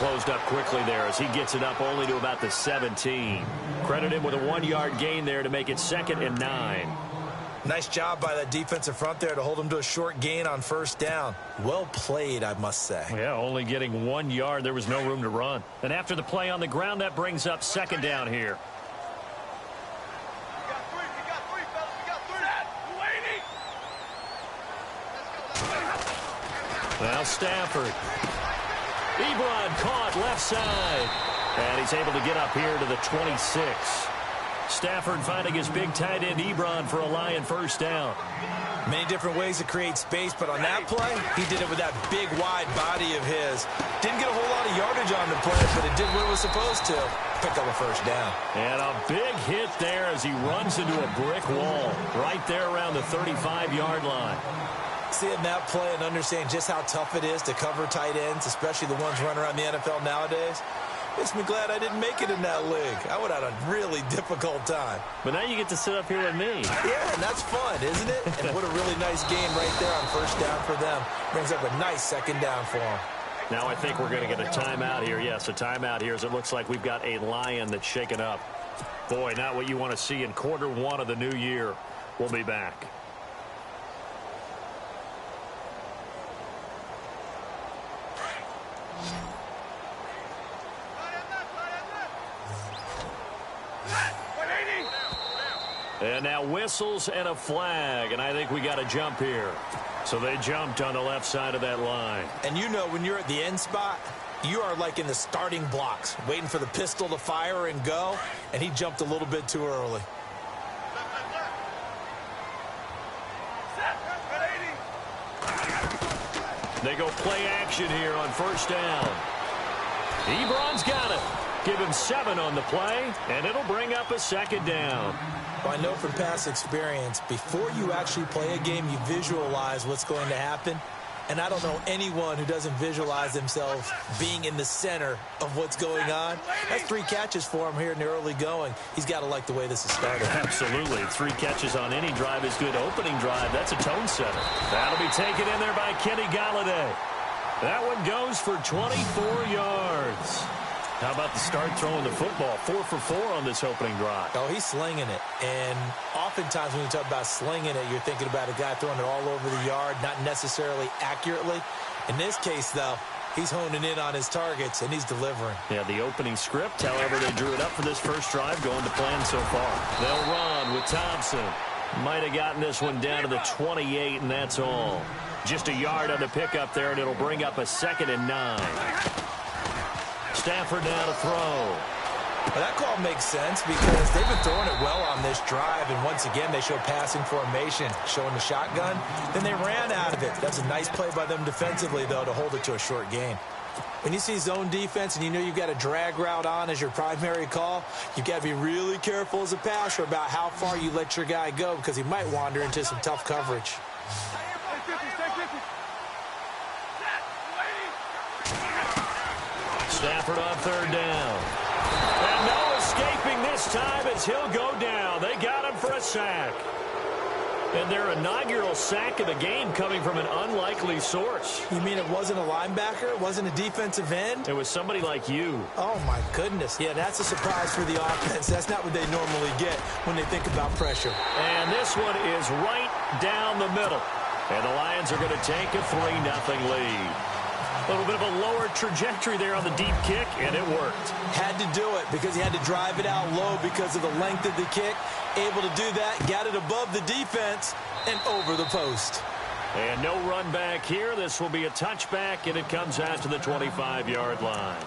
closed up quickly there as he gets it up only to about the 17. Credit him with a 1-yard gain there to make it 2nd and 9. Nice job by that defensive front there to hold him to a short gain on first down. Well played, I must say. Yeah, only getting 1 yard. There was no room to run. And after the play on the ground, that brings up 2nd down here. Now Stafford. Ebron caught left side. And he's able to get up here to the 26. Stafford finding his big tight end Ebron for a Lion first down. Many different ways to create space, but on that play, he did it with that big, wide body of his. Didn't get a whole lot of yardage on the play, but it did what it was supposed to. Pick up a first down. And a big hit there as he runs into a brick wall right there around the 35-yard line. Seeing that play and understanding just how tough it is to cover tight ends, especially the ones running around the NFL nowadays, makes me glad I didn't make it in that league. I would have had a really difficult time. But now you get to sit up here with me. Yeah, and that's fun, isn't it? And what a really nice game right there on first down for them. Brings up a nice 2nd down for them. Now I think we're going to get a timeout here. Yes, a timeout here as it looks like we've got a Lion that's shaken up. Boy, not what you want to see in quarter 1 of the new year. We'll be back. And now whistles and a flag, and I think we got a jump here. So they jumped on the left side of that line. And you know when you're at the end spot, you are like in the starting blocks, waiting for the pistol to fire and go, and he jumped a little bit too early. They go play action here on first down. Ebron's got it. Give him 7 on the play, and it'll bring up a 2nd down. Well, I know from past experience, before you actually play a game, you visualize what's going to happen. And I don't know anyone who doesn't visualize themselves being in the center of what's going on. That's 3 catches for him here in the early going. He's got to like the way this is started. Absolutely. 3 catches on any drive is good. Opening drive, that's a tone setter. That'll be taken in there by Kenny Galladay. That one goes for 24 yards. How about the start throwing the football? 4 for 4 on this opening drive. Oh, he's slinging it. And oftentimes when you talk about slinging it, you're thinking about a guy throwing it all over the yard, not necessarily accurately. In this case, though, he's honing in on his targets, and he's delivering. Yeah, the opening script, however, they drew it up for this first drive, going to plan so far. They'll run with Thompson. Might have gotten this one down to the 28, and that's all. Just a yard on the pickup there, and it'll bring up a 2nd and 9. Stafford now to throw. Well, that call makes sense because they've been throwing it well on this drive, and once again, they show passing formation, showing the shotgun. Then they ran out of it. That's a nice play by them defensively, though, to hold it to a short gain. When you see zone defense and you know you've got a drag route on as your primary call, you've got to be really careful as a passer about how far you let your guy go because he might wander into some tough coverage. Stafford on 3rd down. And no escaping this time as he'll go down. They got him for a sack. And their inaugural sack of the game coming from an unlikely source. You mean it wasn't a linebacker? It wasn't a defensive end? It was somebody like you. Oh, my goodness. Yeah, that's a surprise for the offense. That's not what they normally get when they think about pressure. And this one is right down the middle. And the Lions are going to take a 3-0 lead. A little bit of a lower trajectory there on the deep kick, and it worked. Had to do it because he had to drive it out low because of the length of the kick. Able to do that, got it above the defense and over the post. And no run back here. This will be a touchback, and it comes out to the 25-yard line.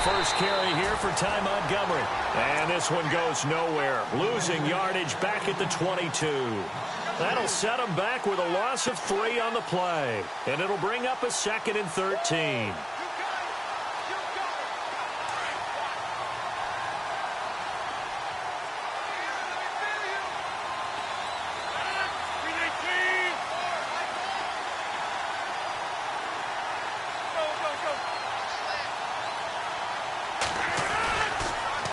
First carry here for Ty Montgomery. And this one goes nowhere. Losing yardage back at the 22. That'll set him back with a loss of 3 on the play. And it'll bring up a 2nd and 13.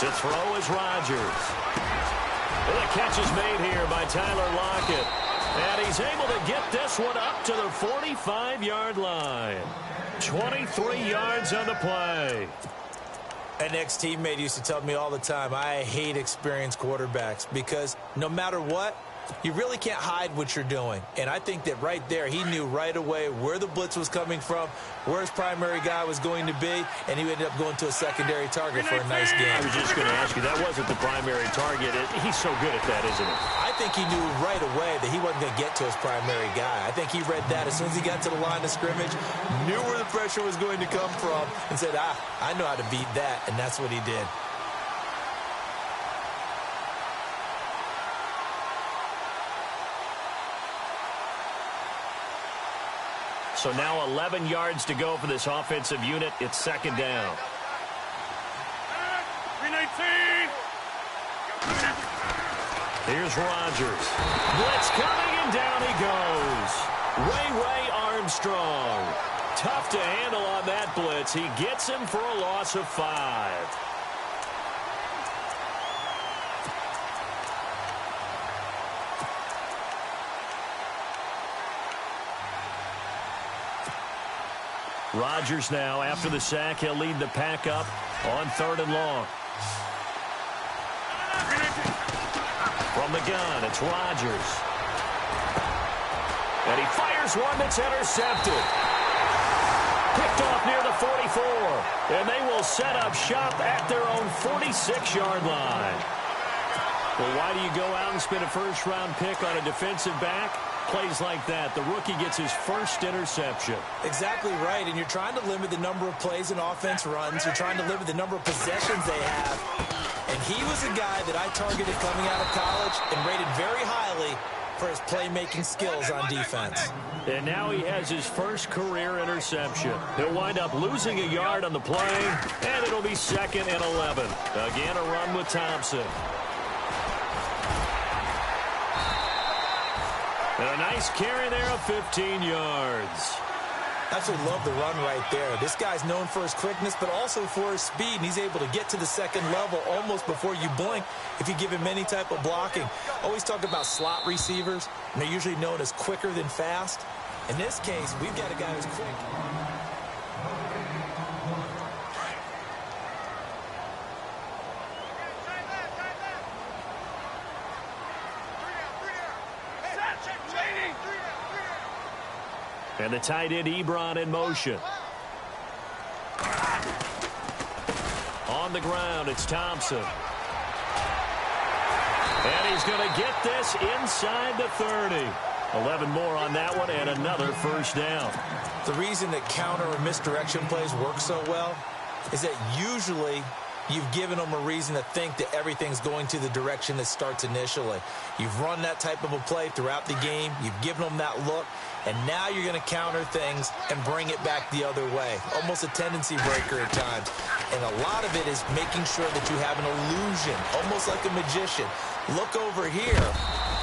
To throw is Rodgers. And the catch is made here by Tyler Lockett. And he's able to get this one up to the 45-yard line. 23 yards on the play. An ex-teammate used to tell me all the time, I hate experienced quarterbacks because no matter what, you really can't hide what you're doing. And I think that right there, he knew right away where the blitz was coming from, where his primary guy was going to be, and he ended up going to a secondary target for a nice game. I was just going to ask you, that wasn't the primary target. He's so good at that, isn't he? I think he knew right away that he wasn't going to get to his primary guy. I think he read that as soon as he got to the line of scrimmage, knew where the pressure was going to come from, and said, I know how to beat that, and that's what he did. So now 11 yards to go for this offensive unit. It's second down. 319. Here's Rodgers. Blitz coming, and down he goes. Ray Armstrong. Tough to handle on that blitz. He gets him for a loss of 5. Rodgers now, after the sack, he'll lead the pack up on 3rd and long. From the gun, it's Rodgers. And he fires one that's intercepted. Picked off near the 44. And they will set up shop at their own 46-yard line. Well, why do you go out and spend a first-round pick on a defensive back? Plays like that, the rookie gets his first interception. Exactly right, and you're trying to limit the number of plays and offense runs. You're trying to limit the number of possessions they have. And he was a guy that I targeted coming out of college and rated very highly for his playmaking skills on defense. And now he has his first career interception. He'll wind up losing a yard on the play, and it'll be 2nd and 11. Again, a run with Thompson. And a nice carry there of 15 yards. Absolutely love the run right there. This guy's known for his quickness, but also for his speed. And he's able to get to the second level almost before you blink if you give him any type of blocking. Always talk about slot receivers, and they're usually known as quicker than fast. In this case, we've got a guy who's quick. And the tight end, Ebron, in motion. On the ground, it's Thompson. And he's going to get this inside the 30. 11 more on that one, and another first down. The reason that counter or misdirection plays work so well is that usually you've given them a reason to think that everything's going to the direction that starts initially. You've run that type of a play throughout the game. You've given them that look. And now you're going to counter things and bring it back the other way. Almost a tendency breaker at times. And a lot of it is making sure that you have an illusion, almost like a magician. Look over here,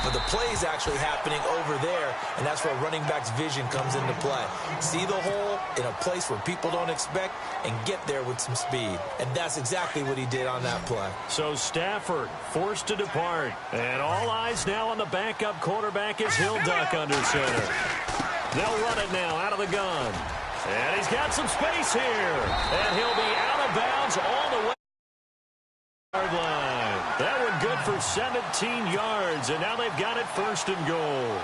but the play is actually happening over there, and that's where running back's vision comes into play. See the hole in a place where people don't expect and get there with some speed. And that's exactly what he did on that play. So Stafford forced to depart. And all eyes now on the backup quarterback as he'll duck under center. They'll run it now out of the gun. And he's got some space here. And he'll be out of bounds all the way to the yard line. That one good for 17 yards. And now they've got it 1st and goal.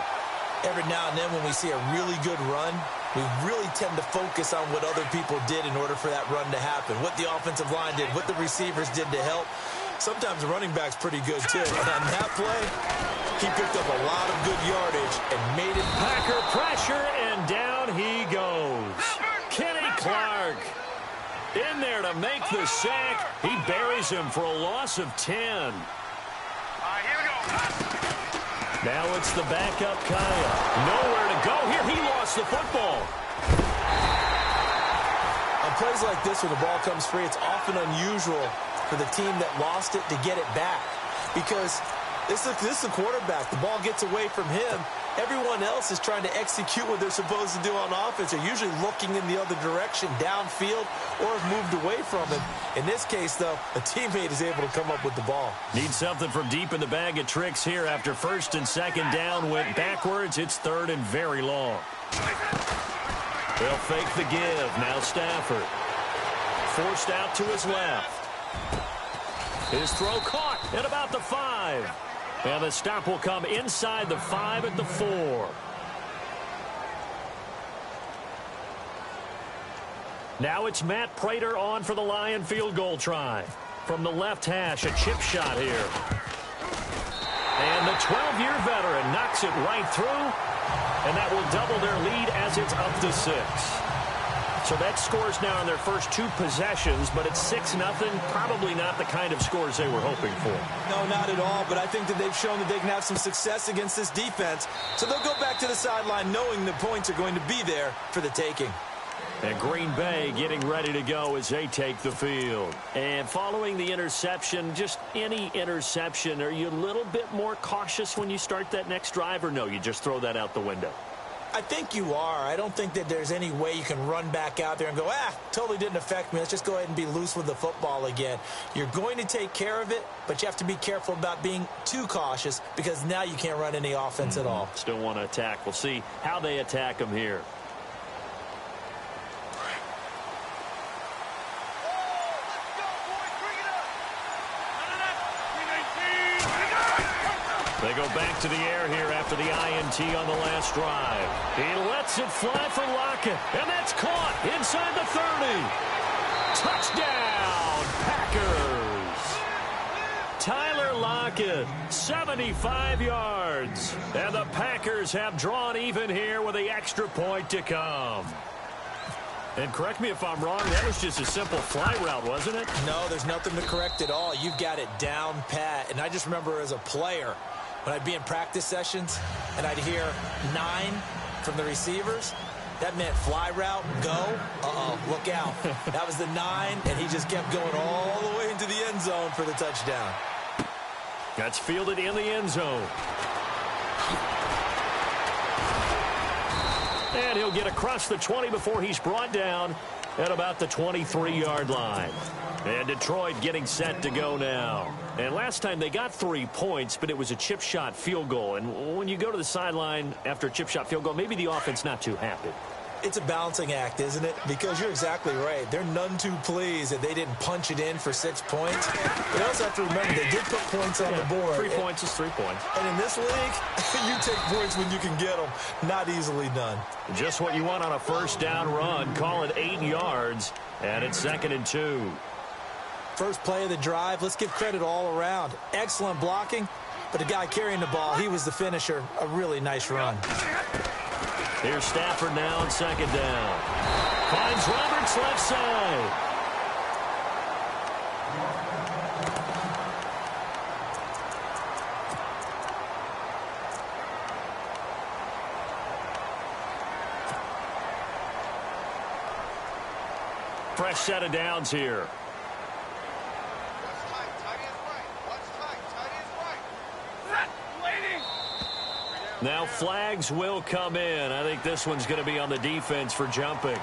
Every now and then when we see a really good run, we really tend to focus on what other people did in order for that run to happen. What the offensive line did, what the receivers did to help. Sometimes the running back's pretty good, too. And on that play, he picked up a lot of good yardage and made it. Packer pressure, and down he goes. Kenny Clark in there to make the sack. He buries him for a loss of 10. Here we go. Now it's the backup Kaya. Nowhere to go here. He lost the football. On plays like this, when the ball comes free, it's often unusual for the team that lost it to get it back. Because this is the quarterback. The ball gets away from him, Everyone else is trying to execute what they're supposed to do on offense. They're usually looking in the other direction, downfield, or have moved away from him. In this case, though, a teammate is able to come up with the ball. Need something from deep in the bag of tricks here after first and second down went backwards. It's third and very long. They'll fake the give. Now Stafford. Forced out to his left. His throw caught at about the 5. And the stop will come inside the 5 at the 4. Now it's Matt Prater on for the Lion field goal try. From the left hash, a chip shot here. And the 12-year veteran knocks it right through. And that will double their lead as it's up to 6. So that scores now on their first 2 possessions, but it's 6-0. Probably not the kind of scores they were hoping for. No, not at all, but I think that they've shown that they can have some success against this defense. So they'll go back to the sideline knowing the points are going to be there for the taking. And Green Bay getting ready to go as they take the field. And following the interception, just any interception, are you a little bit more cautious when you start that next drive, or no, you just throw that out the window? I think you are. I don't think that there's any way you can run back out there and go, totally didn't affect me. Let's just go ahead and be loose with the football again. You're going to take care of it, but you have to be careful about being too cautious because now you can't run any offense at all. Still want to attack. We'll see how they attack them here. They go back to the air here after the INT on the last drive. He lets it fly for Lockett, and that's caught inside the 30. Touchdown, Packers. Tyler Lockett, 75 yards. And the Packers have drawn even here with the extra point to come. And correct me if I'm wrong, that was just a simple fly route, wasn't it? No, there's nothing to correct at all. You've got it down pat. And I just remember as a player, when I'd be in practice sessions and I'd hear 9 from the receivers, that meant fly route, go, look out. That was the 9, and he just kept going all the way into the end zone for the touchdown. That's fielded in the end zone. And he'll get across the 20 before he's brought down at about the 23-yard line. And Detroit getting set to go now. And last time they got 3 points, but it was a chip shot field goal. And when you go to the sideline after a chip shot field goal, maybe the offense not too happy. It's a balancing act, isn't it? Because you're exactly right. They're none too pleased that they didn't punch it in for 6 points. But you also have to remember they did put points on the board. 3 points is 3 points. And in this league, you take points when you can get them. Not easily done. Just what you want on a first down run. Call it 8 yards. And it's 2nd and 2. First play of the drive. Let's give credit all around. Excellent blocking. But the guy carrying the ball, he was the finisher. A really nice run. Here's Stafford now on 2nd down. Finds Roberts left side. Fresh set of downs here. Now flags will come in. I think this one's going to be on the defense for jumping.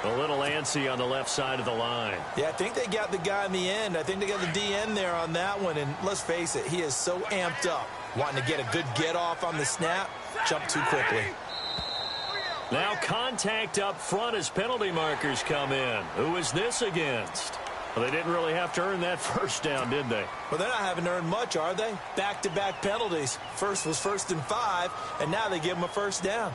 A little antsy on the left side of the line. Yeah, I think they got the guy in the end. I think they got the DN there on that one. And let's face it, he is so amped up. Wanting to get a good get off on the snap. Jump too quickly. Now contact up front as penalty markers come in. Who is this against? Well, they didn't really have to earn that first down, did they? Well, they're not having to earn much, are they? Back-to-back penalties. First was 1st and 5, and now they give them a first down.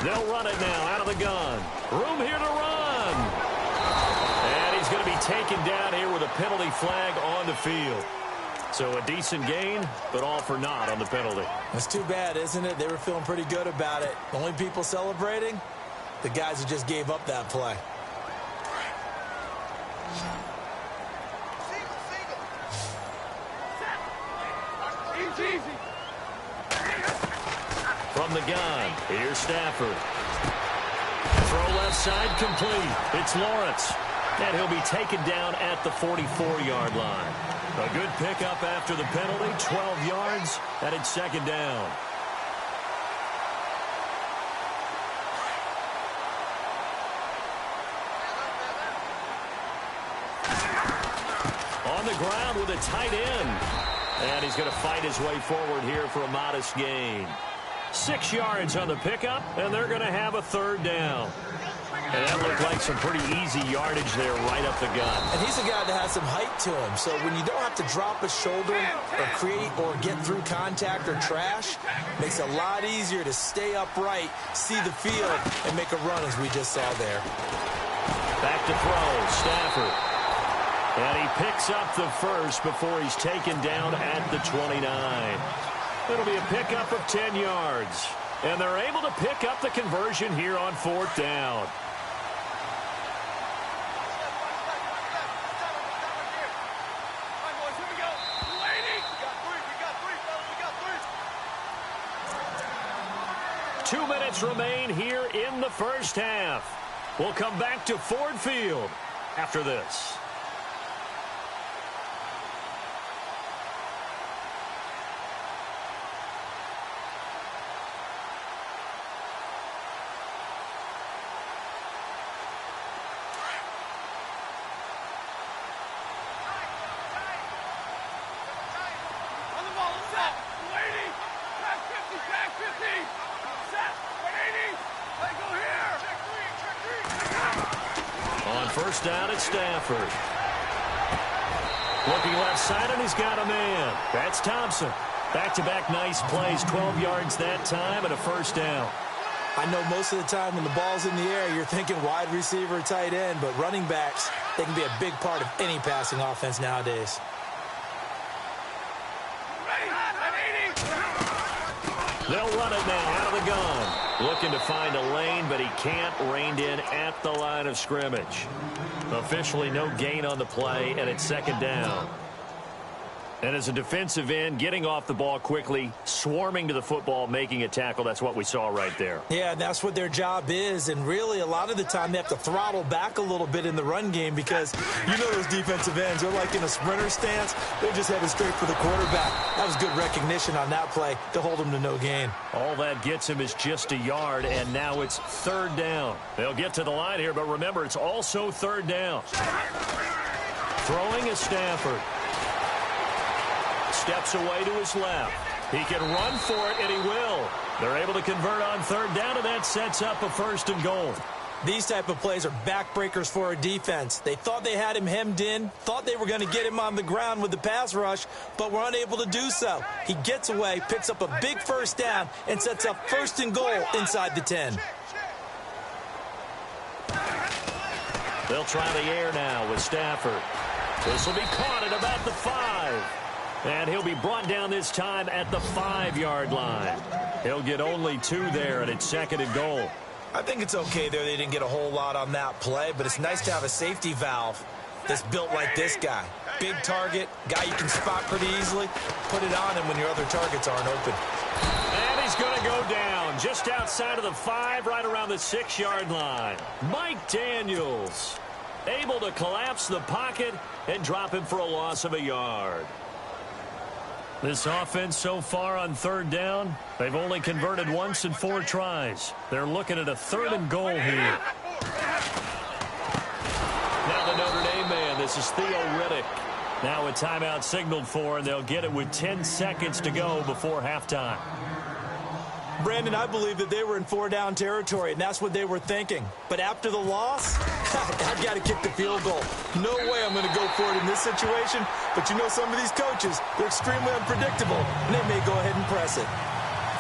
They'll run it now out of the gun. Room here to run. And he's going to be taken down here with a penalty flag on the field. So a decent gain, but all for naught on the penalty. That's too bad, isn't it? They were feeling pretty good about it. The only people celebrating, the guys who just gave up that play. From the gun, here's Stafford. Throw left side complete. It's Lawrence. And he'll be taken down at the 44-yard line. A good pickup after the penalty, 12 yards, and it's second down. On the ground with a tight end. And he's going to fight his way forward here for a modest gain. 6 yards on the pickup, and they're going to have a third down. And that looked like some pretty easy yardage there right up the gut. And he's a guy that has some height to him. So when you don't have to drop a shoulder or create or get through contact or trash, makes it a lot easier to stay upright, see the field, and make a run as we just saw there. Back to throw, Stafford. And he picks up the first before he's taken down at the 29. It'll be a pickup of 10 yards. And they're able to pick up the conversion here on fourth down. Two minutes remain here in the first half. We'll come back to Ford Field after this. First down at Stafford. Looking left side, and he's got a man. That's Thompson. Back-to-back nice plays, 12 yards that time, and a first down. I know most of the time when the ball's in the air, you're thinking wide receiver, tight end, but running backs, they can be a big part of any passing offense nowadays. They'll run it now out of the gun. Looking to find a lane, but he can't. Reined in at the line of scrimmage. Officially no gain on the play, and it's second down. And as a defensive end, getting off the ball quickly, swarming to the football, making a tackle, that's what we saw right there. Yeah, that's what their job is, and really a lot of the time they have to throttle back a little bit in the run game because you know those defensive ends, they're like in a sprinter stance. They're just headed straight for the quarterback. That was good recognition on that play to hold him to no gain. All that gets him is just a yard, and now it's third down. They'll get to the line here, but remember, it's also third down. Throwing is Stafford. Steps away to his left. He can run for it, and he will. They're able to convert on third down, and that sets up a first and goal. These type of plays are backbreakers for a defense. They thought they had him hemmed in, thought they were going to get him on the ground with the pass rush, but were unable to do so. He gets away, picks up a big first down, and sets up first and goal inside the 10. They'll try the air now with Stafford. This will be caught at about the 5. And he'll be brought down this time at the 5-yard line. He'll get only 2 there, and it's second and goal. I think it's okay there. They didn't get a whole lot on that play, but it's nice to have a safety valve that's built like this guy. Big target, guy you can spot pretty easily. Put it on him when your other targets aren't open. And he's going to go down just outside of the 5, right around the 6-yard line. Mike Daniels able to collapse the pocket and drop him for a loss of a yard. This offense so far on third down, they've only converted once in 4 tries. They're looking at a third and goal here. Now the Notre Dame man, this is Theo Riddick. Now a timeout signaled for, and they'll get it with 10 seconds to go before halftime. Brandon, I believe that they were in 4-down territory, and that's what they were thinking. But after the loss, I've got to kick the field goal. No way I'm going to go for it in this situation. But you know some of these coaches, they're extremely unpredictable, and they may go ahead and press it.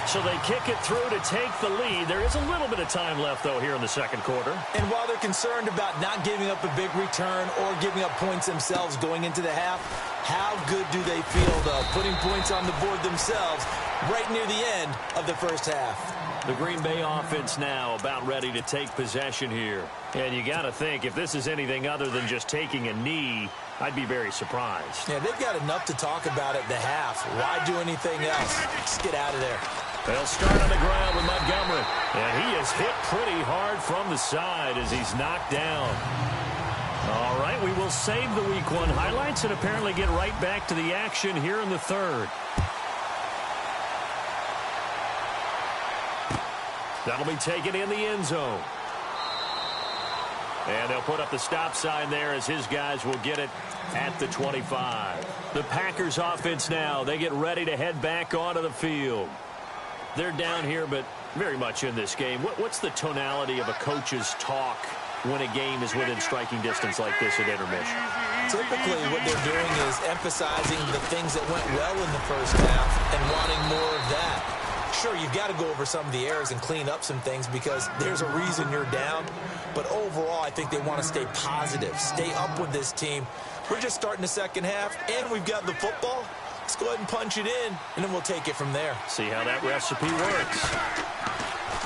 So they kick it through to take the lead. There is a little bit of time left, though, here in the second quarter. And while they're concerned about not giving up a big return or giving up points themselves going into the half, how good do they feel, though, putting points on the board themselves right near the end of the first half? The Green Bay offense now about ready to take possession here. And you got to think, if this is anything other than just taking a knee, I'd be very surprised. Yeah, they've got enough to talk about at the half. Why do anything else? Just get out of there. They'll start on the ground with Montgomery. And he is hit pretty hard from the side as he's knocked down. All right, we will save the Week 1 highlights and apparently get right back to the action here in the third. That'll be taken in the end zone. And they'll put up the stop sign there as his guys will get it at the 25. The Packers offense now, they get ready to head back onto the field. They're down here, but very much in this game. What's the tonality of a coach's talk when a game is within striking distance like this at intermission? Typically, what they're doing is emphasizing the things that went well in the first half and wanting more of that. Sure, you've got to go over some of the errors and clean up some things because there's a reason you're down. But overall, I think they want to stay positive, stay up with this team. We're just starting the second half, and we've got the football. Let's go ahead and punch it in, and then we'll take it from there. See how that recipe works.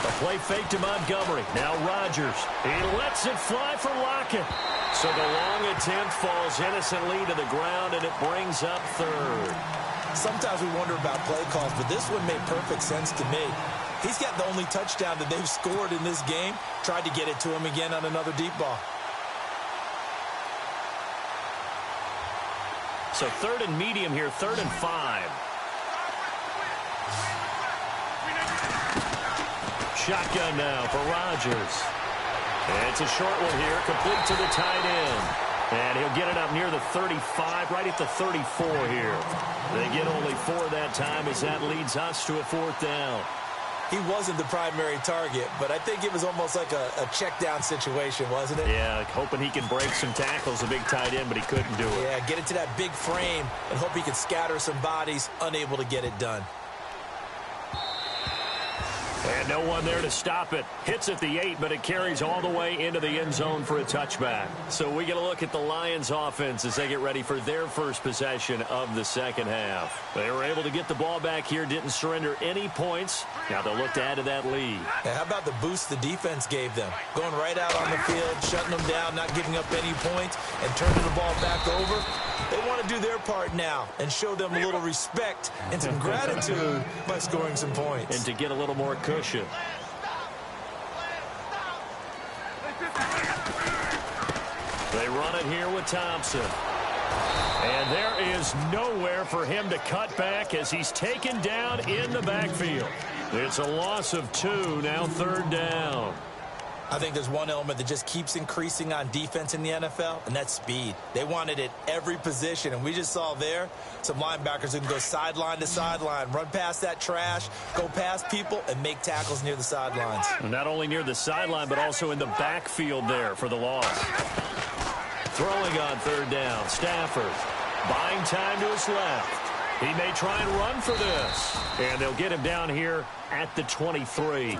A play fake to Montgomery. Now Rodgers. He lets it fly for Lockett. So the long attempt falls innocently to the ground, and it brings up third. Sometimes we wonder about play calls, but this one made perfect sense to me. He's got the only touchdown that they've scored in this game. Tried to get it to him again on another deep ball. So third and medium here, 3rd and 5. Shotgun now for Rodgers. And it's a short one here, complete to the tight end. And he'll get it up near the 35, right at the 34 here. They get only 4 that time as that leads us to a 4th down. He wasn't the primary target, but I think it was almost like a check down situation, wasn't it? Yeah, hoping he can break some tackles, a big tight end, but he couldn't do it. Yeah, get it to that big frame and hope he can scatter some bodies, unable to get it done. And no one there to stop it. Hits at the 8, but it carries all the way into the end zone for a touchback. So we get a look at the Lions offense as they get ready for their first possession of the second half. They were able to get the ball back here, didn't surrender any points. Now they'll look to add to that lead. Yeah, how about the boost the defense gave them? Going right out on the field, shutting them down, not giving up any points, and turning the ball back over. They want to do their part now and show them a little respect and some gratitude by scoring some points. And to get a little more cushion. They run it here with Thompson. And there is nowhere for him to cut back as he's taken down in the backfield. It's a loss of 2, now 3rd down. I think there's one element that just keeps increasing on defense in the NFL, and that's speed. They want it at every position, and we just saw there some linebackers who can go sideline to sideline, run past that trash, go past people, and make tackles near the sidelines. Not only near the sideline, but also in the backfield there for the loss. Throwing on 3rd down, Stafford buying time to his left. He may try and run for this, and they'll get him down here at the 23.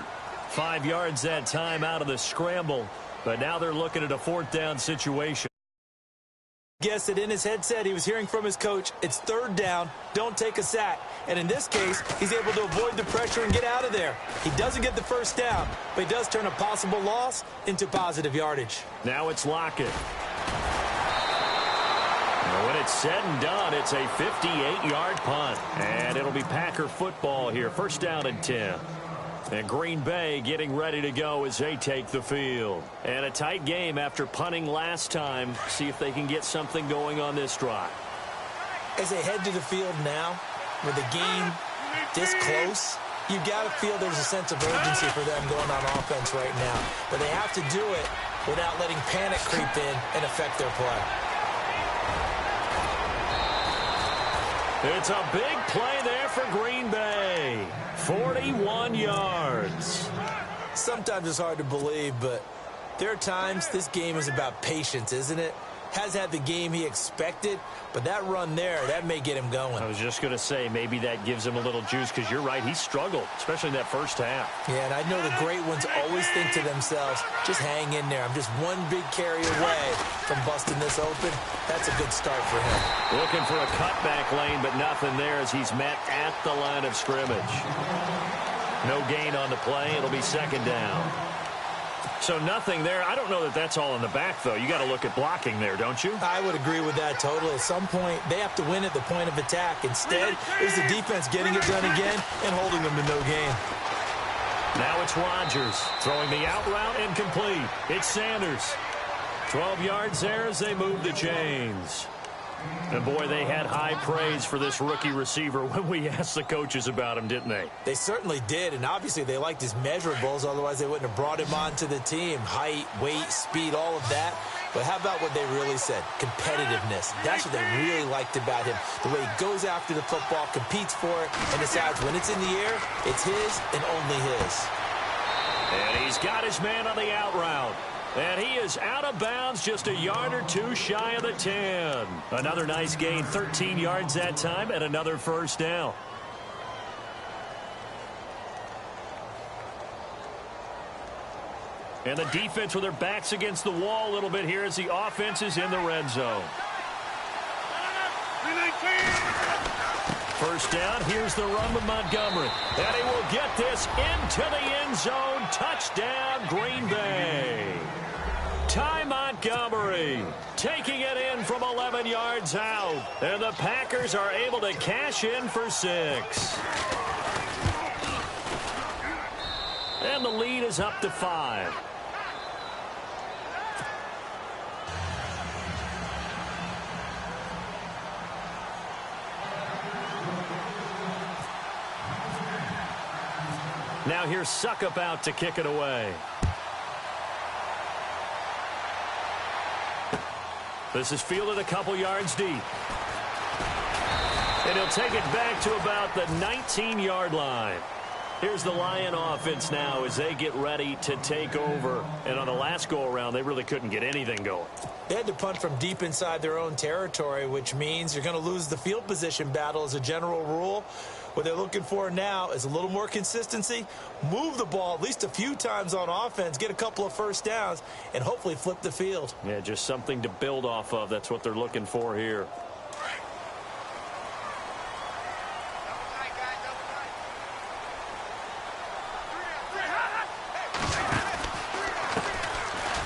5 yards that time out of the scramble, but now they're looking at a 4th down situation. Guess that in his headset he was hearing from his coach, it's 3rd down, don't take a sack. And in this case, he's able to avoid the pressure and get out of there. He doesn't get the 1st down, but he does turn a possible loss into positive yardage. Now it's Lockett. And when it's said and done, it's a 58-yard punt. And it'll be Packer football here, 1st down and 10. And Green Bay getting ready to go as they take the field. And a tight game after punting last time. See if they can get something going on this drive. As they head to the field now, with the game this close, you've got to feel there's a sense of urgency for them going on offense right now. But they have to do it without letting panic creep in and affect their play. It's a big play there for Green Bay. 41 yards. Sometimes it's hard to believe, but there are times this game is about patience, isn't it? Has had the game he expected, but that run there, that may get him going. I was just going to say, maybe that gives him a little juice, because you're right, he struggled, especially in that first half. Yeah, and I know the great ones always think to themselves, just hang in there. I'm just one big carry away from busting this open. That's a good start for him. Looking for a cutback lane, but nothing there as he's met at the line of scrimmage. No gain on the play. It'll be 2nd down. So nothing there. I don't know that that's all in the back, though. You got to look at blocking there, don't you? I would agree with that totally. At some point, they have to win at the point of attack. Instead, it was the defense getting it done again and holding them to no gain. Now it's Rodgers throwing the out route incomplete. It's Sanders. 12 yards there as they move the chains. And, boy, they had high praise for this rookie receiver when we asked the coaches about him, didn't they? They certainly did, and obviously they liked his measurables. Otherwise, they wouldn't have brought him onto the team. Height, weight, speed, all of that. But how about what they really said? Competitiveness. That's what they really liked about him. The way he goes after the football, competes for it, and decides when it's in the air, it's his and only his. And he's got his man on the out route. And he is out of bounds just a yard or two shy of the 10. Another nice gain, 13 yards that time, and another first down. And the defense with their backs against the wall a little bit here as the offense is in the red zone. First down, here's the run with Montgomery. And he will get this into the end zone. Touchdown, Green Bay. Ty Montgomery taking it in from 11 yards out. And the Packers are able to cash in for 6. And the lead is up to 5. Now here's Suckup out to kick it away. This is fielded a couple yards deep. And he'll take it back to about the 19-yard line. Here's the Lion offense now as they get ready to take over. And on the last go-around, they really couldn't get anything going. They had to punt from deep inside their own territory, which means you're going to lose the field position battle as a general rule. What they're looking for now is a little more consistency, move the ball at least a few times on offense, get a couple of first downs, and hopefully flip the field. Yeah, just something to build off of. That's what they're looking for here.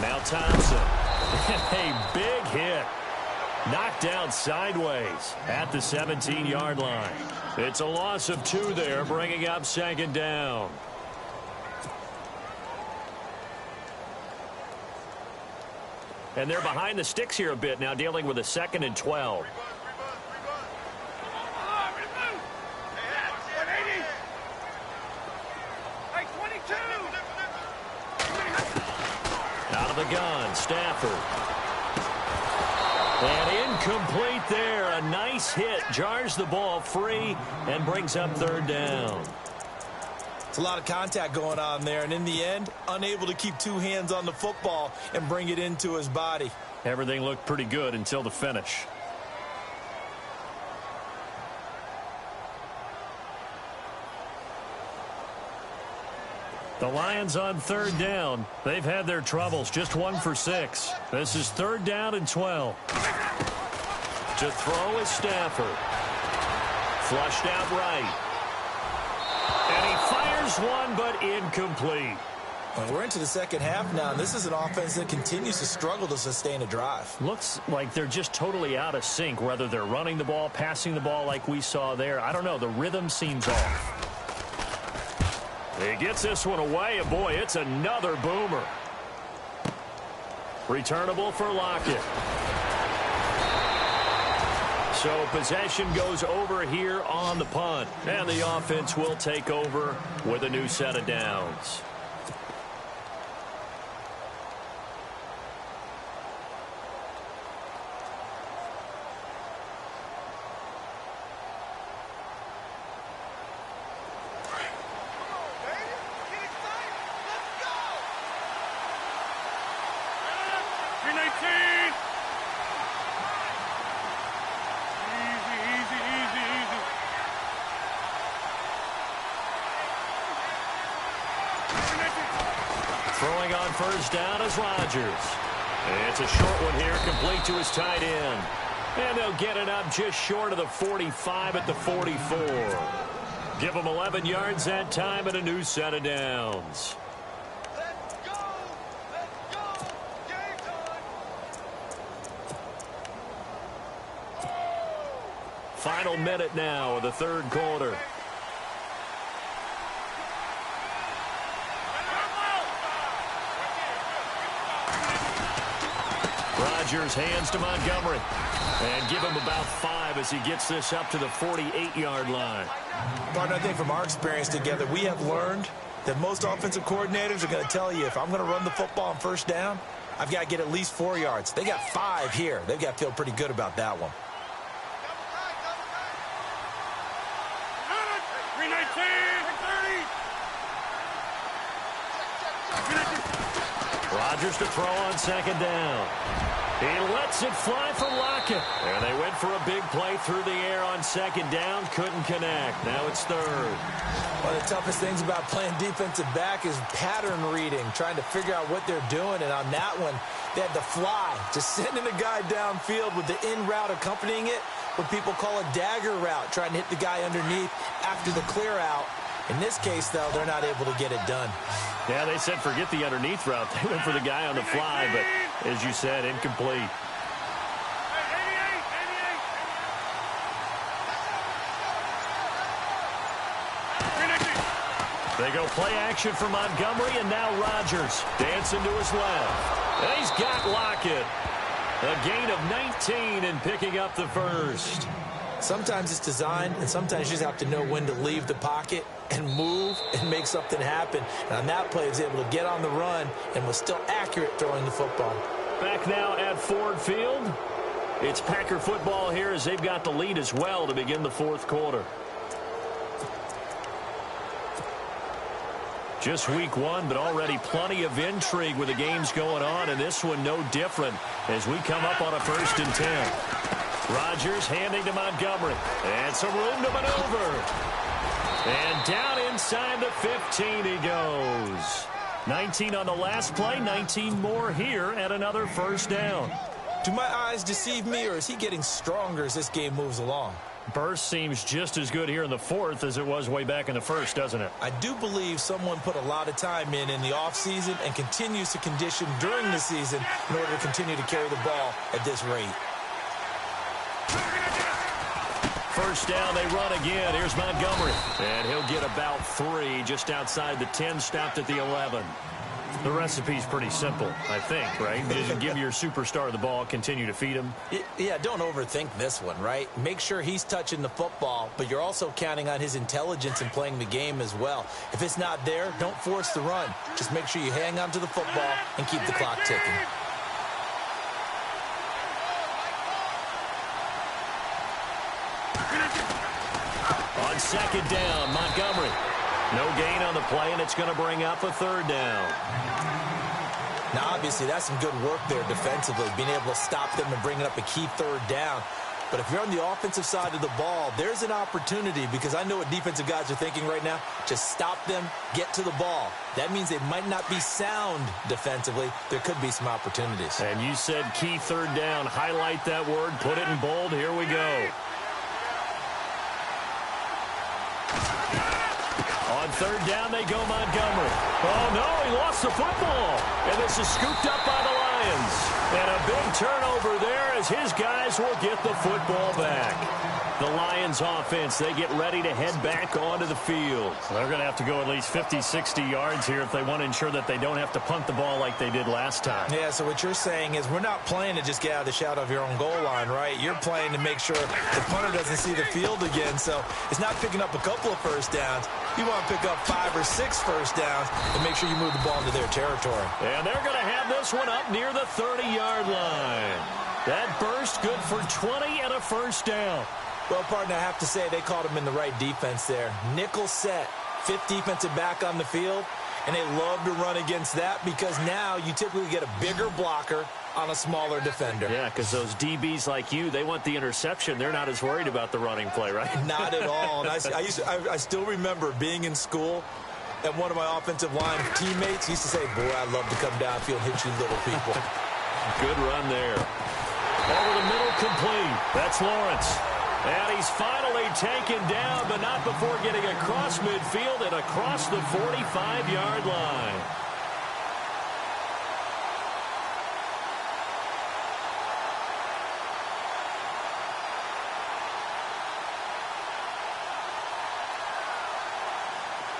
Now Thompson. A big hit. Knocked down sideways at the 17-yard line. It's a loss of 2 there, bringing up second down. And they're behind the sticks here a bit now, dealing with a 2nd and 12. Out of the gun, Stafford. And incomplete there. A nice hit. Jars the ball free and brings up 3rd down. It's a lot of contact going on there. And in the end, unable to keep 2 hands on the football and bring it into his body. Everything looked pretty good until the finish. The Lions on 3rd down. They've had their troubles. Just 1 for 6. This is 3rd down and 12. To throw is Stafford. Flushed out right. And he fires one, but incomplete. Well, we're into the second half now, and this is an offense that continues to struggle to sustain a drive. Looks like they're just totally out of sync, whether they're running the ball, passing the ball like we saw there. I don't know. The rhythm seems off. He gets this one away, and boy, it's another boomer. Returnable for Lockett. So possession goes over here on the punt, and the offense will take over with a new set of downs. Throwing on first down is Rodgers. It's a short one here, complete to his tight end. And they'll get it up just short of the 45 at the 44. Give them 11 yards that time and a new set of downs. Final minute now of the third quarter. Rodgers hands to Montgomery. And give him about 5 as he gets this up to the 48-yard line. Partner, I think from our experience together, we have learned that most offensive coordinators are going to tell you, if I'm going to run the football on first down, I've got to get at least 4 yards. They got 5 here. They've got to feel pretty good about that one. 319, 30. Rodgers to throw on second down. He lets it fly for Lockett. And they went for a big play through the air on second down. Couldn't connect. Now it's third. One of the toughest things about playing defensive back is pattern reading, trying to figure out what they're doing. And on that one, they had the fly, just sending a guy downfield with the in route accompanying it, what people call a dagger route, trying to hit the guy underneath after the clear out. In this case, though, they're not able to get it done. Yeah, they said forget the underneath route. They went for the guy on the fly, but as you said, incomplete. They go play action for Montgomery, and now Rodgers dancing to his left. And he's got Lockett. A gain of 19 and picking up the first. Sometimes it's designed, and sometimes you just have to know when to leave the pocket and move and make something happen. And on that play, he was able to get on the run and was still accurate throwing the football. Back now at Ford Field. It's Packer football here as they've got the lead as well to begin the fourth quarter. Just week one, but already plenty of intrigue with the games going on, and this one no different as we come up on a 1st and 10. Rodgers handing to Montgomery, and some room to maneuver. And down inside the 15 he goes. 19 on the last play, 19 more here at another first down. Do my eyes deceive me, or is he getting stronger as this game moves along? Burst seems just as good here in the fourth as it was way back in the first, doesn't it? I do believe someone put a lot of time in the offseason and continues to condition during the season in order to continue to carry the ball at this rate. First down, they run again. Here's Montgomery. And he'll get about 3 just outside the 10, stopped at the 11. The recipe's pretty simple, I think, right? Just give your superstar the ball, continue to feed him. Yeah, don't overthink this one, right? Make sure he's touching the football, but you're also counting on his intelligence in playing the game as well. If it's not there, don't force the run. Just make sure you hang on to the football and keep the clock ticking. On second down, Montgomery. No gain on the play, and it's going to bring up a 3rd down. Now, obviously, that's some good work there defensively, being able to stop them and bringing up a key 3rd down. But if you're on the offensive side of the ball, there's an opportunity, because I know what defensive guys are thinking right now. Just stop them, get to the ball. That means they might not be sound defensively. There could be some opportunities. And you said key 3rd down. Highlight that word, put it in bold. Here we go. On 3rd down, they go Montgomery. Oh, no, he lost the football. And this is scooped up by the Lions. And a big turnover there as his guys will get the football back. The Lions offense, they get ready to head back onto the field. They're going to have to go at least 50, 60 yards here if they want to ensure that they don't have to punt the ball like they did last time. Yeah, so what you're saying is we're not playing to just get out of the shadow of your own goal line, right? You're playing to make sure the punter doesn't see the field again. So it's not picking up a couple of first downs. You want to pick up 5 or 6 first downs and make sure you move the ball into their territory. And they're going to have this one up near the 30-yard line. That burst good for 20 and a first down. Well, partner, I have to say they called him in the right defense there. Nickel set, 5th defensive back on the field, and they love to run against that because now you typically get a bigger blocker on a smaller defender. Yeah, because those DBs like you, they want the interception. They're not as worried about the running play, right? Not at all. And I still remember being in school, and one of my offensive line teammates used to say, boy, I love to come downfield and hit you little people. Good run there. Over the middle, complete. That's Lawrence. And he's finally taken down, but not before getting across midfield and across the 45-yard line.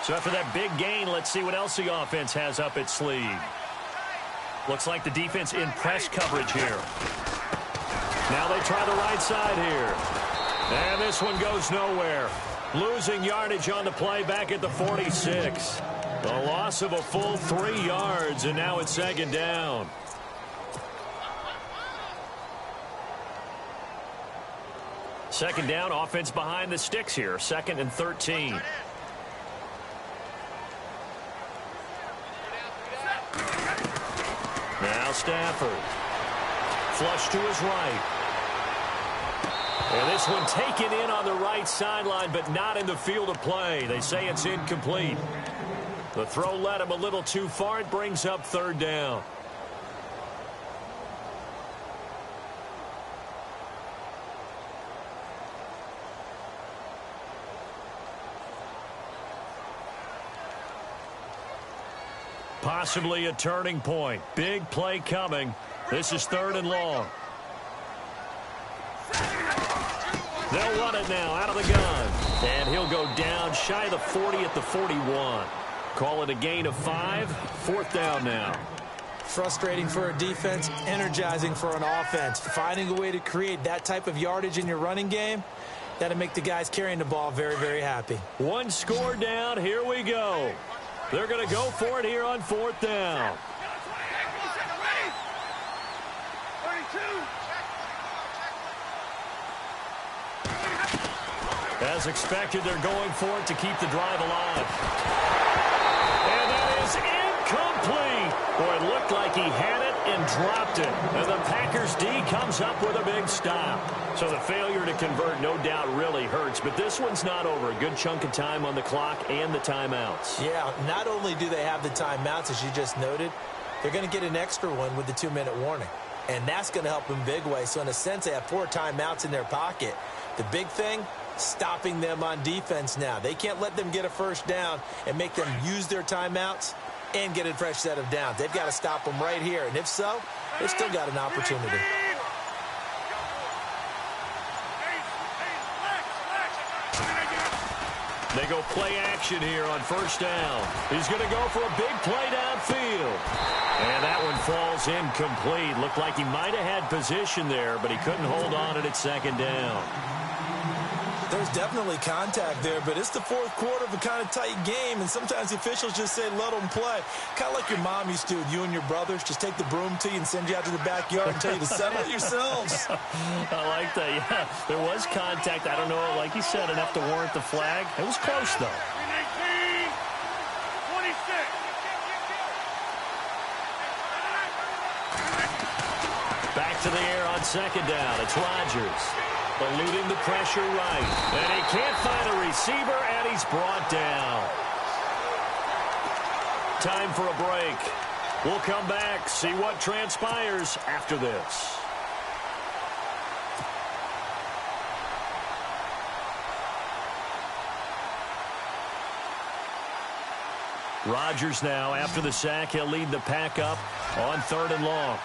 So after that big gain, let's see what else the offense has up its sleeve. Looks like the defense in press coverage here. Now they try the right side here. And this one goes nowhere. Losing yardage on the play back at the 46. A loss of a full 3 yards, and now it's second down. Second down, offense behind the sticks here. 2nd and 13. Now Stafford. Flush to his right. And this one taken in on the right sideline, but not in the field of play. They say it's incomplete. The throw led him a little too far. It brings up 3rd down. Possibly a turning point. Big play coming. This is 3rd and long. They'll run it now out of the gun. And he'll go down shy of the 40 at the 41. Call it a gain of 5. 4th down now. Frustrating for a defense, energizing for an offense. Finding a way to create that type of yardage in your running game, that'll make the guys carrying the ball very, very happy. 1 score down. Here we go. They're going to go for it here on 4th down. As expected, they're going for it to keep the drive alive. And that is incomplete. Boy, it looked like he had it and dropped it. And the Packers D comes up with a big stop. So the failure to convert no doubt really hurts. But this one's not over. A good chunk of time on the clock and the timeouts. Yeah, not only do they have the timeouts, as you just noted, they're going to get an extra one with the 2-minute warning. And that's going to help them big way. So in a sense, they have 4 timeouts in their pocket. The big thing, stopping them on defense now. They can't let them get a first down and make them use their timeouts and get a fresh set of downs. They've got to stop them right here. And if so, they've still got an opportunity. They go play action here on 1st down. He's going to go for a big play downfield. And that one falls incomplete. Looked like he might have had position there, but he couldn't hold on it at 2nd down. There's definitely contact there, but it's the 4th quarter of a kind of tight game, and sometimes the officials just say, let them play. Kind of like your mom used to with you and your brothers. Just take the broom to you and send you out to the backyard and tell you to settle it yourselves. I like that, yeah. There was contact. I don't know, like you said, enough to warrant the flag. It was close, though. 26. Back to the air on 2nd down. It's Rodgers. Eluding the pressure right. And he can't find a receiver, and he's brought down. Time for a break. We'll come back, see what transpires after this. Rodgers now, after the sack, he'll lead the pack up on 3rd and long.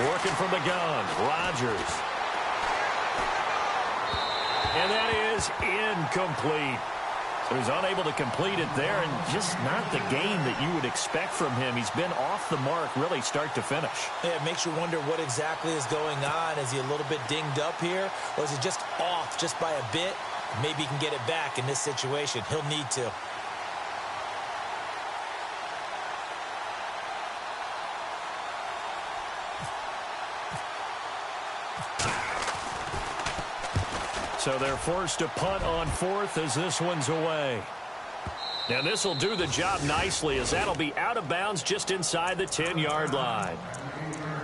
Working from the gun, Rodgers. And that is incomplete. So he's unable to complete it there, and just not the game that you would expect from him. He's been off the mark really start to finish. Yeah, it makes you wonder what exactly is going on. Is he a little bit dinged up here, or is he just off just by a bit? Maybe he can get it back in this situation. He'll need to. So they're forced to punt on 4th as this one's away. Now this will do the job nicely, as that'll be out of bounds just inside the 10-yard line.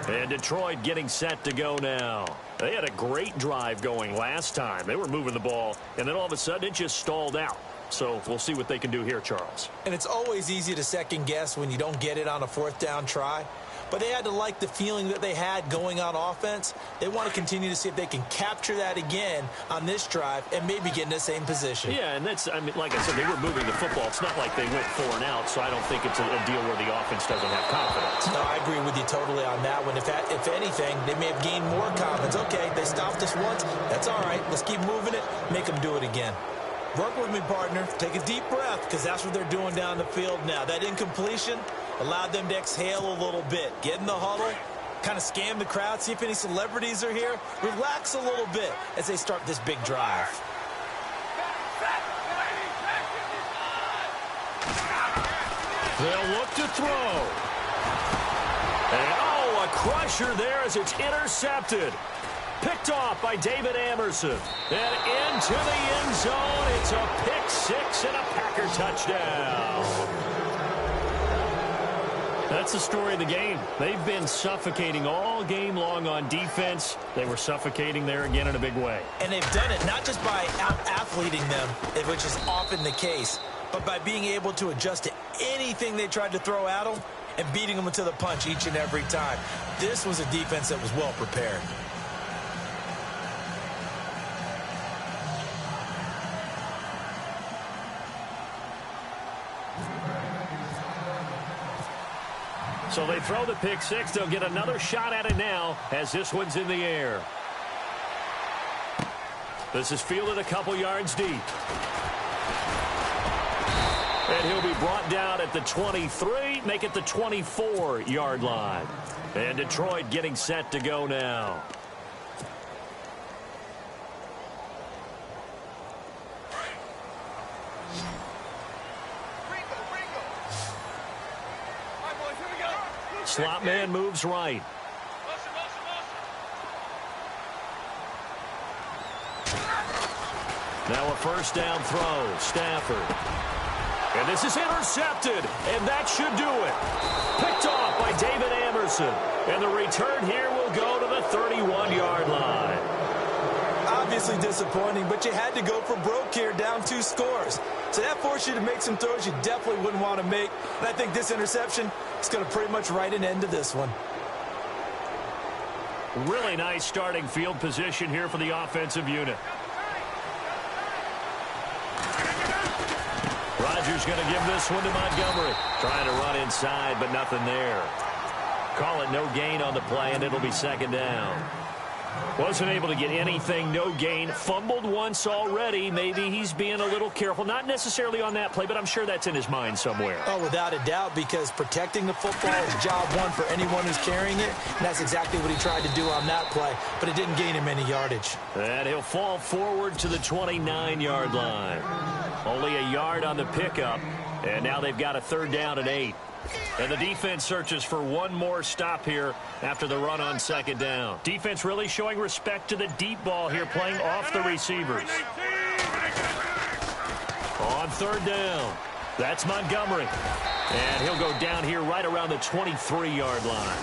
And Detroit getting set to go now. They had a great drive going last time. They were moving the ball, and then all of a sudden it just stalled out. So we'll see what they can do here, Charles. And it's always easy to second guess when you don't get it on a 4th down try. but they had to like the feeling that they had going on offense. They want to continue to see if they can capture that again on this drive and maybe get in the same position. Yeah, and that's, I mean, like I said, they were moving the football. It's not like they went 4 and out, so I don't think it's a deal where the offense doesn't have confidence. No, I agree with you totally on that one. If anything, they may have gained more confidence. Okay, they stopped us once. That's all right. Let's keep moving it. Make them do it again. Work with me, partner. Take a deep breath, because that's what they're doing down the field now. That incompletion allowed them to exhale a little bit. Get in the huddle, kind of scan the crowd, see if any celebrities are here. Relax a little bit as they start this big drive. They'll look to throw. And, oh, a crusher there as it's intercepted. Picked off by David Amerson. And into the end zone. It's a pick 6 and a Packer touchdown. That's the story of the game. They've been suffocating all game long on defense. They were suffocating there again in a big way. And they've done it not just by out-athleting them, which is often the case, but by being able to adjust to anything they tried to throw at them and beating them to the punch each and every time. This was a defense that was well prepared. So they throw the pick 6. They'll get another shot at it now as this one's in the air. This is fielded a couple yards deep. And he'll be brought down at the 23, make it the 24-yard line. And Detroit getting set to go now. Slot man moves right. Now a first down throw. Stafford. And this is intercepted. And that should do it. Picked off by David Amerson. And the return here will go to the 31-yard line. Obviously disappointing, but you had to go for broke here, down 2 scores. So that forced you to make some throws you definitely wouldn't want to make. And I think this interception is going to pretty much write an end to this one. Really nice starting field position here for the offensive unit. Rodgers going to give this one to Montgomery. Trying to run inside, but nothing there. Call it no gain on the play, and it'll be second down. Wasn't able to get anything, no gain. Fumbled once already. Maybe he's being a little careful. Not necessarily on that play, but I'm sure that's in his mind somewhere. Oh, without a doubt, because protecting the football is job one for anyone who's carrying it. And that's exactly what he tried to do on that play, but it didn't gain him any yardage. And he'll fall forward to the 29-yard line. Only a yard on the pickup, and now they've got a third down and 8. And the defense searches for one more stop here after the run on second down. Defense really showing respect to the deep ball here, playing off the receivers. On third down, that's Montgomery. And he'll go down here right around the 23-yard line.